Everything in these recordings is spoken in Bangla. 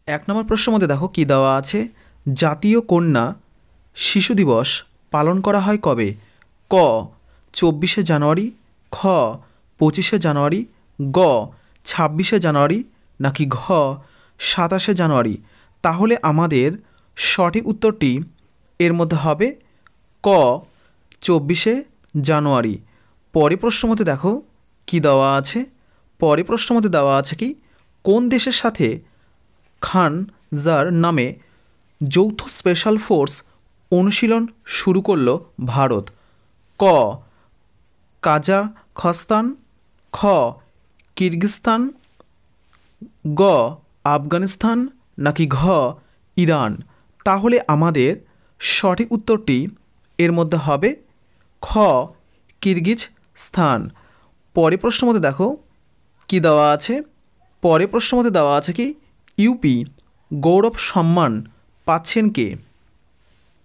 এক নম্বর প্রশ্নের মধ্যে দেখো কি দেওয়া আছে, জাতীয় কন্যা শিশু দিবস পালন করা হয় কবে? ক 24শে জানুয়ারি, খ 25শে জানুয়ারি, গ 26শে জানুয়ারি, নাকি ঘ 27শে জানুয়ারি। তাহলে আমাদের সঠিক উত্তরটি এর মধ্যে হবে ক 24শে জানুয়ারি। পরের প্রশ্নের মধ্যে দেখো কি দেওয়া আছে, পরের প্রশ্নের মধ্যে দেওয়া আছে কি, কোন দেশের সাথে খান জার নামে যৌথ স্পেশাল ফোর্স অনুশীলন শুরু করল ভারত? ক কাজাখস্তান, খ কিরগিজস্তান, গ আফগানিস্তান, নাকি ঘ ইরান। তাহলে আমাদের সঠিক উত্তরটি এর মধ্যে হবে খ কিরগিজস্তান। পরের প্রশ্নের মধ্যে দেখো কি দেওয়া আছে, পরের প্রশ্নের মধ্যে দেওয়া আছে কি, ইউপি গৌরব সম্মান পাচ্ছেন কে?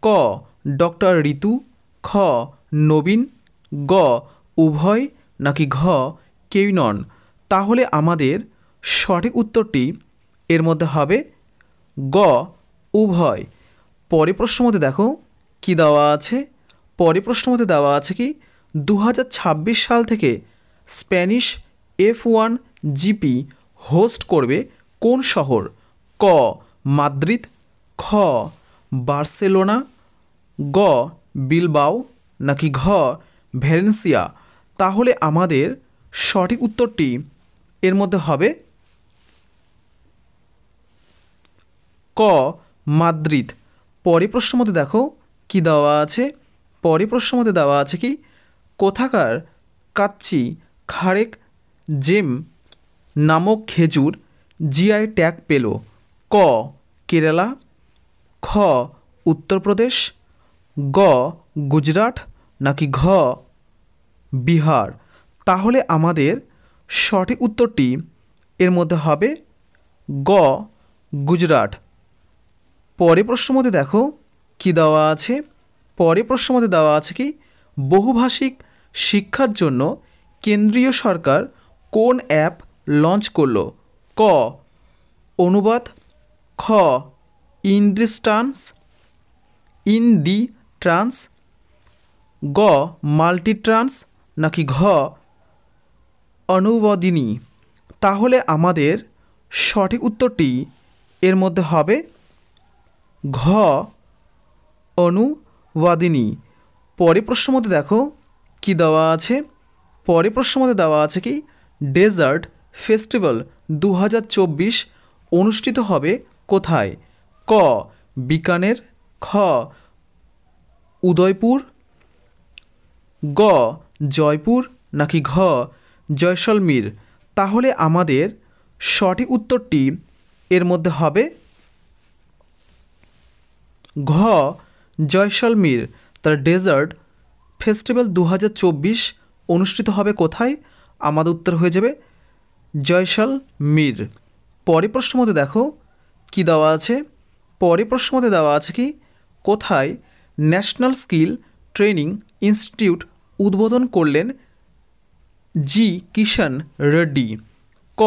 ক ডক্টর ঋতু, খ নবীন, গ উভয়, নাকি ঘ কেউই নন। তাহলে আমাদের সঠিক উত্তরটি এর মধ্যে হবে গ উভয়। পরের প্রশ্নের মধ্যে দেখো কি দেওয়া আছে, পরের প্রশ্নের মধ্যে দেওয়া আছে কি, 2026 সাল থেকে স্প্যানিশ F1 জিপি হোস্ট করবে কোন শহর? ক মাদ্রিদ, খ বার্সেলোনা, গ বিলবাও, নাকি ঘ ভ্যালেন্সিয়া। তাহলে আমাদের সঠিক উত্তরটি এর মধ্যে হবে ক মাদ্রিদ। পরের প্রশ্নের মধ্যে দেখো কি দেওয়া আছে, পরের প্রশ্নের মধ্যে দেওয়া আছে কি, কোথাকার কাচ্চি খারেক জেম নামক খেজুর জিআই ট্যাগ পেল? ক কেরালা, খ উত্তরপ্রদেশ, গ গুজরাট, নাকি ঘ বিহার। তাহলে আমাদের সঠিক উত্তরটি এর মধ্যে হবে গ গুজরাট। পরের প্রশ্নের মধ্যে দেখো কি দেওয়া আছে, পরের প্রশ্নের মধ্যে দেওয়া আছে কি, বহুভাষিক শিক্ষার জন্য কেন্দ্রীয় সরকার কোন অ্যাপ লঞ্চ করলো? ক অনুবাদ, খ ইন্ডি ট্রান্স, গ মাল্টিট্রান্স, নাকি ঘ অনুবাদিনী। তাহলে আমাদের সঠিক উত্তরটি এর মধ্যে হবে ঘ অনুবাদিনী। পরের প্রশ্নের মধ্যে দেখো কি দেওয়া আছে, পরের প্রশ্নের মধ্যে দেওয়া আছে কি, ডেজার্ট ফেস্টিভ্যাল 2024 অনুষ্ঠিত হবে কোথায়? ক বিকানের, খ উদয়পুর, গ জয়পুর, নাকি ঘ জয়সলমীর। তাহলে আমাদের সঠিক উত্তরটি এর মধ্যে হবে ঘ জয়সলমীর। তার ডেজার্ট ফেস্টিভ্যাল 2024 অনুষ্ঠিত হবে কোথায়? আমাদের উত্তর হয়ে যাবে জয়সলমীর। পরের প্রশ্নের মধ্যে দেখো কি দেওয়া আছে, পরের প্রশ্নের মধ্যে দেওয়া আছে কি, কোথায় ন্যাশনাল স্কিল ট্রেনিং ইনস্টিটিউট উদ্বোধন করলেন জি কিষাণ রেড্ডি? ক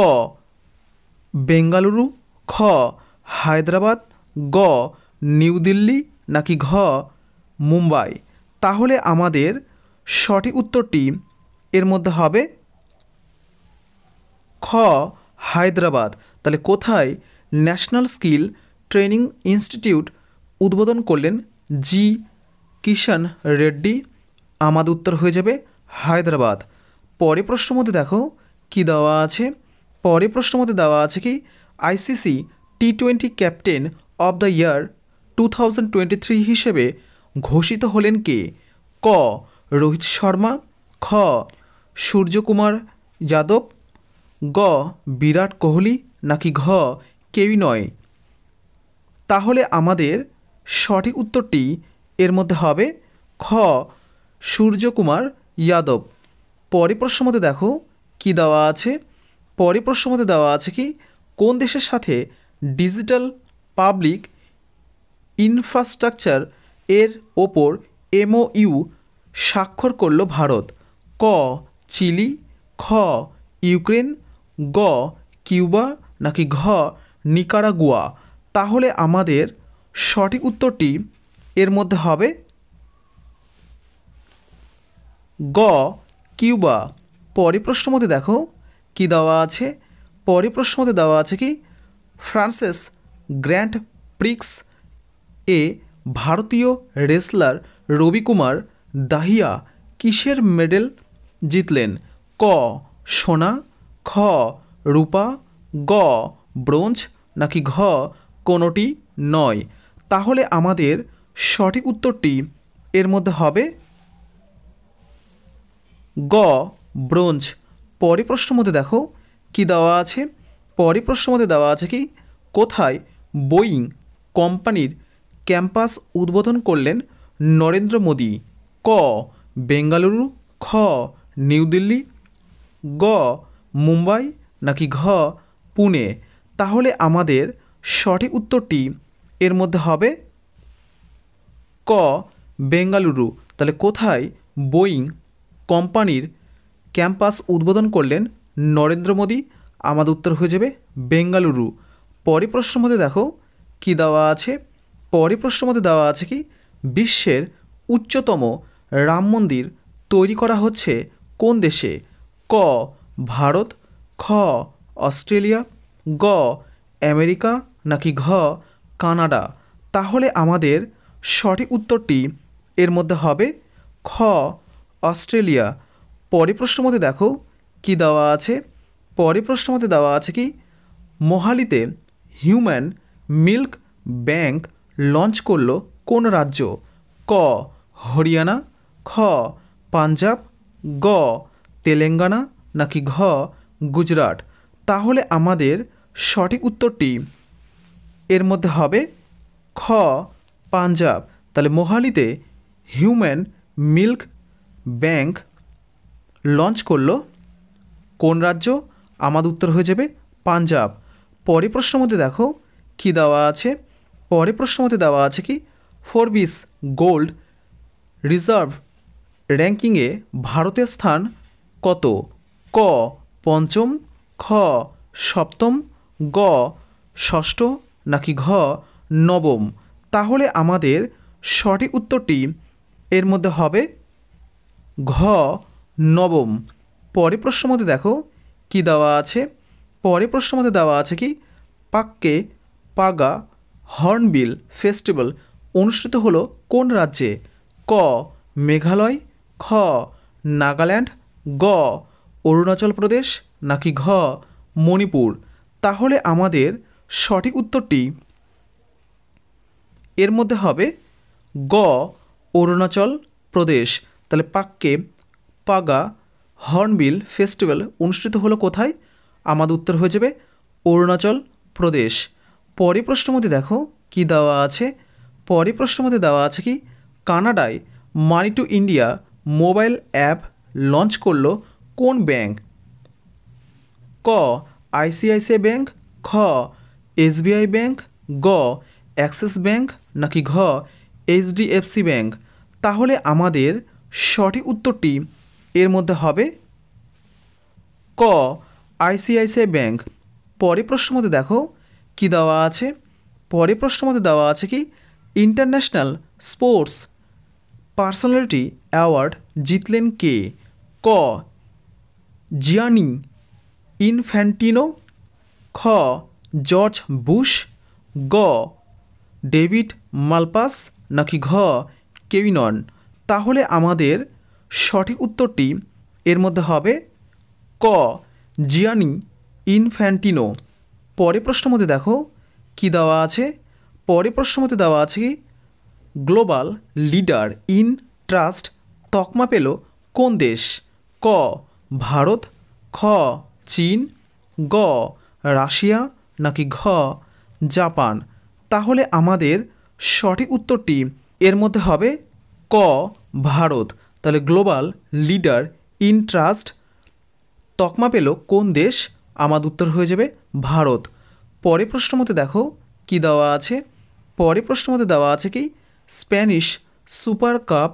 বেঙ্গালুরু, খ হায়দ্রাবাদ, গ নিউ দিল্লি, নাকি ঘ মুম্বাই। তাহলে আমাদের সঠিক উত্তরটি এর মধ্যে হবে খ হায়দ্রাবাদ। তাহলে কোথায় ন্যাশনাল স্কিল ট্রেনিং ইনস্টিটিউট উদ্বোধন করলেন জি কিষাণ রেড্ডি? আমাদের উত্তর হয়ে যাবে হায়দ্রাবাদ। পরের প্রশ্নের মধ্যে দেখো কি দেওয়া আছে, পরের প্রশ্নের মধ্যে দেওয়া আছে কি, ICC T20 captain of the year 2023 হিসেবে ঘোষিত হলেন কে? ক রোহিত শর্মা, খ সূর্যকুমার যাদব, গ বিরাট কোহলি, নাকি ঘ কেউই নয়। তাহলে আমাদের সঠিক উত্তরটি এর মধ্যে হবে খ সূর্যকুমার যাদব। পরের প্রশ্নের মধ্যে দেখো কি দেওয়া আছে, পরের প্রশ্নের মধ্যে দেওয়া আছে কি, কোন দেশের সাথে ডিজিটাল পাবলিক ইনফ্রাস্ট্রাকচার এর ওপর MOU স্বাক্ষর করল ভারত? ক চিলি, খ ইউক্রেন, গ কিউবা, নাকি ঘ নিকারাগুয়া। তাহলে আমাদের সঠিক উত্তরটি এর মধ্যে হবে গ কিউবা। পরের প্রশ্ন মধ্যে দেখো কি দেওয়া আছে, পরের প্রশ্ন মধ্যে দেওয়া আছে কি ফ্রান্সেস গ্র্যান্ড প্রিক্স এ ভারতীয় রেসলার রবি কুমার দাহিয়া কিসের মেডেল জিতলেন? ক সোনা, খ রূপা, গ ব্রোঞ্জ, নাকি ঘ কোনোটি নয়। তাহলে আমাদের সঠিক উত্তরটি এর মধ্যে হবে গ ব্রোঞ্জ। পরের প্রশ্ন মধ্যে দেখো কি দেওয়া আছে, পরের প্রশ্ন মধ্যে দেওয়া আছে কি কোথায় বোয়িং কোম্পানির ক্যাম্পাস উদ্বোধন করলেন নরেন্দ্র মোদী? ক বেঙ্গালুরু, খ নিউ দিল্লি, গ মুম্বাই, নাকি ঘ পুনে। তাহলে আমাদের সঠিক উত্তরটি এর মধ্যে হবে ক বেঙ্গালুরু। তাহলে কোথায় বোয়িং কোম্পানির ক্যাম্পাস উদ্বোধন করলেন নরেন্দ্র মোদী? আমাদের উত্তর হয়ে যাবে বেঙ্গালুরু। পরের প্রশ্ন মধ্যে দেখো কি দেওয়া আছে, পরের প্রশ্ন মধ্যে দেওয়া আছে কি বিশ্বের উচ্চতম রাম মন্দির তৈরি করা হচ্ছে কোন দেশে? ক ভারত, খ অস্ট্রেলিয়া, গ আমেরিকা, নাকি ঘ কানাডা। তাহলে আমাদের সঠিক উত্তরটি এর মধ্যে হবে খ অস্ট্রেলিয়া। পরের প্রশ্ন মধ্যে দেখো কি দেওয়া আছে, পরের প্রশ্ন মধ্যে দেওয়া আছে কি মোহালিতে হিউম্যান মিল্ক ব্যাংক লঞ্চ করলো কোন রাজ্য? ক হরিয়ানা, খ পাঞ্জাব, গ তেলেঙ্গানা, নাকি ঘ গুজরাট। তাহলে আমাদের সঠিক উত্তরটি এর মধ্যে হবে খ পাঞ্জাব। তাহলে মোহালিতে হিউম্যান মিল্ক ব্যাংক লঞ্চ করলো কোন রাজ্য? আমাদের উত্তর হয়ে যাবে পাঞ্জাব। পরের প্রশ্ন মধ্যে দেখো কি দেওয়া আছে, পরের প্রশ্ন মধ্যে দেওয়া আছে কি ফোরবিস গোল্ড রিজার্ভ র্যাঙ্কিংয়ে ভারতের স্থান কত? ক পঞ্চম, খ সপ্তম, গ ষষ্ঠ, নাকি ঘ নবম। তাহলে আমাদের সঠিক উত্তরটি এর মধ্যে হবে ঘ নবম। পরের প্রশ্ন মধ্যে দেখো কি দেওয়া আছে, পরের প্রশ্ন মধ্যে দেওয়া আছে কি পাক্কে পাগা হর্নবিল ফেস্টিভ্যাল অনুষ্ঠিত হলো কোন রাজ্যে? ক মেঘালয়, খ নাগাল্যান্ড, গ অরুণাচল প্রদেশ, নাকি ঘ মণিপুর। তাহলে আমাদের সঠিক উত্তরটি এর মধ্যে হবে গ অরুণাচল প্রদেশ। তাহলে পাক্কে পাগা হর্নবিল ফেস্টিভ্যাল অনুষ্ঠিত হলো কোথায়? আমাদের উত্তর হয়ে যাবে অরুণাচল প্রদেশ। পরের প্রশ্নের মধ্যে দেখো কি দেওয়া আছে, পরের প্রশ্নের মধ্যে দেওয়া আছে কি কানাডায় money to India mobile app launch করলো কোন ব্যাংক? ক আইসিআইসিআই ব্যাংক, খ এসবিআই ব্যাংক, গ অ্যাক্সিস ব্যাংক, নাকি ঘ এইচডিএফসি ব্যাংক। তাহলে আমাদের সঠিক উত্তরটি এর মধ্যে হবে ক আইসিআইসিআই ব্যাংক। পরের প্রশ্নের মধ্যে দেখো কি দেওয়া আছে, পরের প্রশ্নের মধ্যে দেওয়া আছে কি ইন্টারন্যাশনাল স্পোর্টস পার্সোনালিটি অ্যাওয়ার্ড জিতলেন কে? ক জিয়ানি ইনফ্যান্টিনো, খ জর্জ বুশ, গ ডেভিড মালপাস, নাকি ঘ কেভিনন। তাহলে আমাদের সঠিক উত্তরটি এর মধ্যে হবে ক জিয়ানি ইনফ্যান্টিনো। পরের প্রশ্নের মধ্যে দেখো কি দেওয়া আছে, পরের প্রশ্নের মধ্যে দেওয়া আছে কি গ্লোবাল লিডার ইন ট্রাস্ট তকমা পেল কোন দেশ? ক ভারত, খ চীন, গ রাশিয়া, নাকি ঘ জাপান। তাহলে আমাদের সঠিক উত্তরটি এর মধ্যে হবে ক ভারত। তাহলে গ্লোবাল লিডার ইন ট্রাস্ট তকমা পেল কোন দেশ? আমাদের উত্তর হয়ে যাবে ভারত। পরের প্রশ্ন মতে দেখো কি দেওয়া আছে, পরের প্রশ্ন মতে দেওয়া আছে কি স্প্যানিশ সুপার কাপ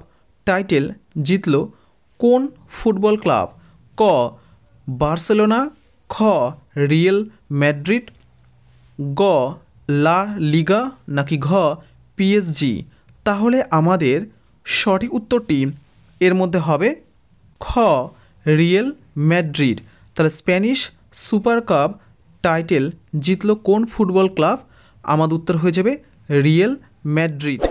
টাইটেল জিতল কোন ফুটবল ক্লাব? ক বার্সেলোনা, খ রিয়েল ম্যাড্রিড, গ লা লিগা নাকি ঘ পিএসজি? তাহলে আমাদের সঠিক উত্তরটি এর মধ্যে হবে খ রিয়েল ম্যাড্রিড। তাহলে স্প্যানিশ সুপার কাপ টাইটেল জিতল কোন ফুটবল ক্লাব? আমাদের উত্তর হয়ে যাবে রিয়েল ম্যাড্রিড।